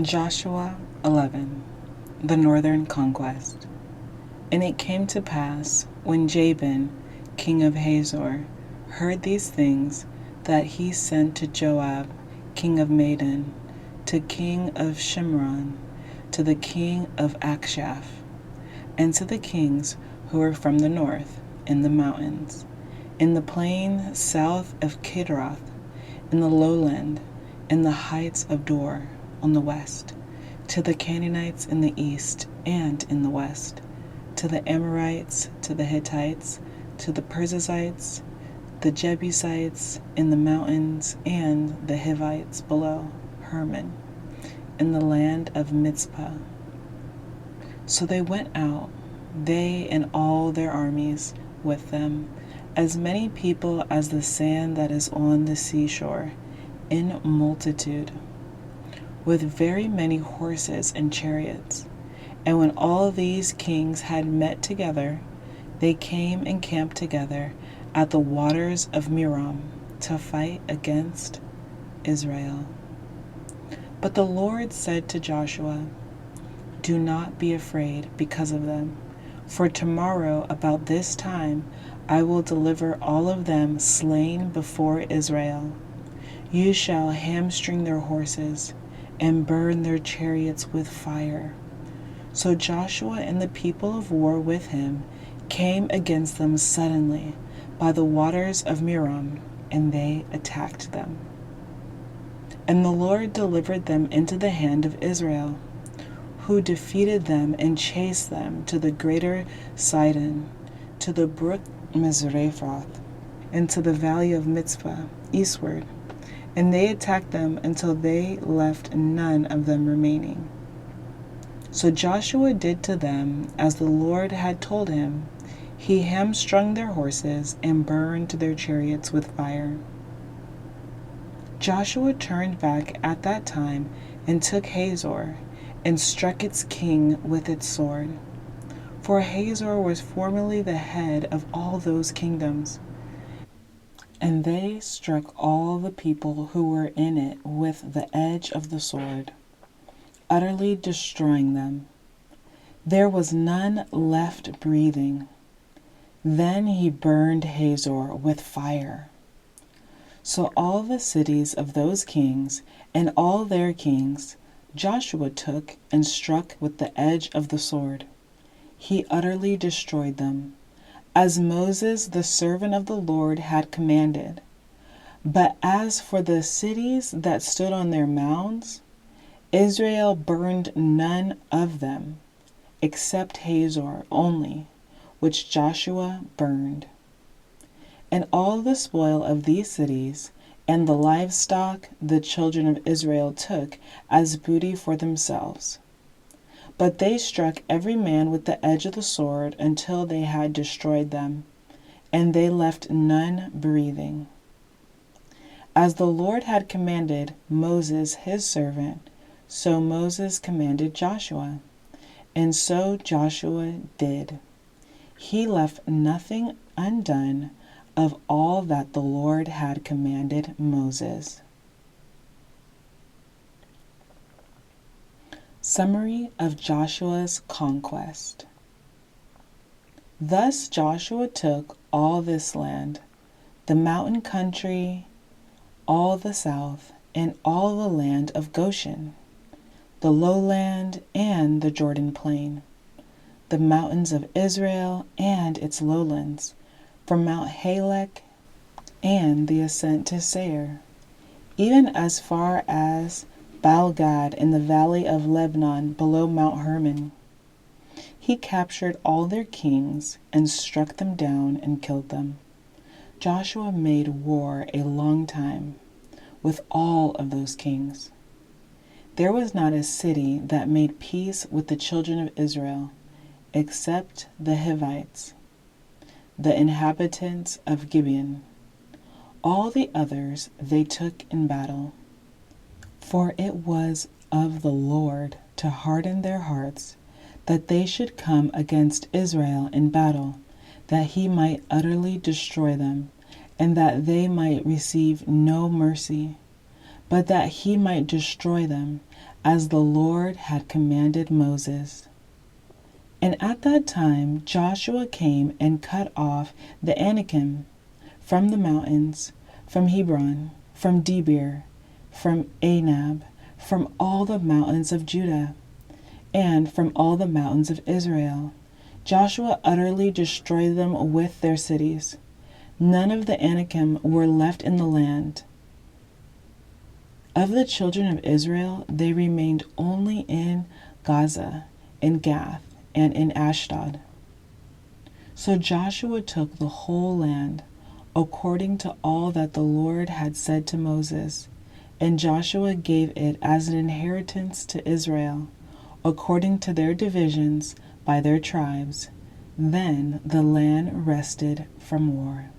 Joshua 11. The Northern Conquest. And it came to pass, when Jabin, king of Hazor, heard these things, that he sent to Joab, king of Madon, to king of Shimron, to the king of Akshaph, and to the kings who were from the north, in the mountains, in the plain south of Kidroth, in the lowland, in the heights of Dor, on the west, to the Canaanites in the east and in the west, to the Amorites, to the Hittites, to the Perizzites, the Jebusites in the mountains, and the Hivites below Hermon, in the land of Mizpah. So they went out, they and all their armies with them, as many people as the sand that is on the seashore, in multitude, with very many horses and chariots. And when all these kings had met together, they came and camped together at the waters of Merom to fight against Israel. But the Lord said to Joshua, "Do not be afraid because of them, for tomorrow about this time I will deliver all of them slain before Israel. You shall hamstring their horses and burn their chariots with fire." So Joshua and the people of war with him came against them suddenly by the waters of Merom, and they attacked them. And the Lord delivered them into the hand of Israel, who defeated them and chased them to the greater Sidon, to the brook Mizrephoth, and to the valley of Mizpah eastward. And they attacked them until they left none of them remaining. So Joshua did to them as the Lord had told him. He hamstrung their horses and burned their chariots with fire. Joshua turned back at that time and took Hazor and struck its king with its sword. For Hazor was formerly the head of all those kingdoms. And they struck all the people who were in it with the edge of the sword, utterly destroying them. There was none left breathing. Then he burned Hazor with fire. So all the cities of those kings and all their kings Joshua took and struck with the edge of the sword. He utterly destroyed them, as Moses the servant of the Lord had commanded. But as for the cities that stood on their mounds, Israel burned none of them, except Hazor only, which Joshua burned. And all the spoil of these cities and the livestock the children of Israel took as booty for themselves. But they struck every man with the edge of the sword until they had destroyed them, and they left none breathing. As the Lord had commanded Moses his servant, so Moses commanded Joshua, and so Joshua did. He left nothing undone of all that the Lord had commanded Moses. Summary of Joshua's conquest. Thus Joshua took all this land, the mountain country, all the south, and all the land of Goshen, the lowland and the Jordan plain, the mountains of Israel and its lowlands, from Mount Halak and the ascent to Seir, even as far as Baalgad in the valley of Lebanon below Mount Hermon. He captured all their kings and struck them down and killed them. Joshua made war a long time with all of those kings. There was not a city that made peace with the children of Israel, except the Hivites, the inhabitants of Gibeon. All the others they took in battle. For it was of the Lord to harden their hearts, that they should come against Israel in battle, that he might utterly destroy them, and that they might receive no mercy. but that he might destroy them, as the Lord had commanded Moses. And at that time Joshua came and cut off the Anakim from the mountains, from Hebron, from Debir, from Anab, from all the mountains of Judah, and from all the mountains of Israel. Joshua utterly destroyed them with their cities. None of the Anakim were left in the land. Of the children of Israel, they remained only in Gaza, in Gath, and in Ashdod. So Joshua took the whole land, according to all that the Lord had said to Moses, and Joshua gave it as an inheritance to Israel, according to their divisions by their tribes. Then the land rested from war.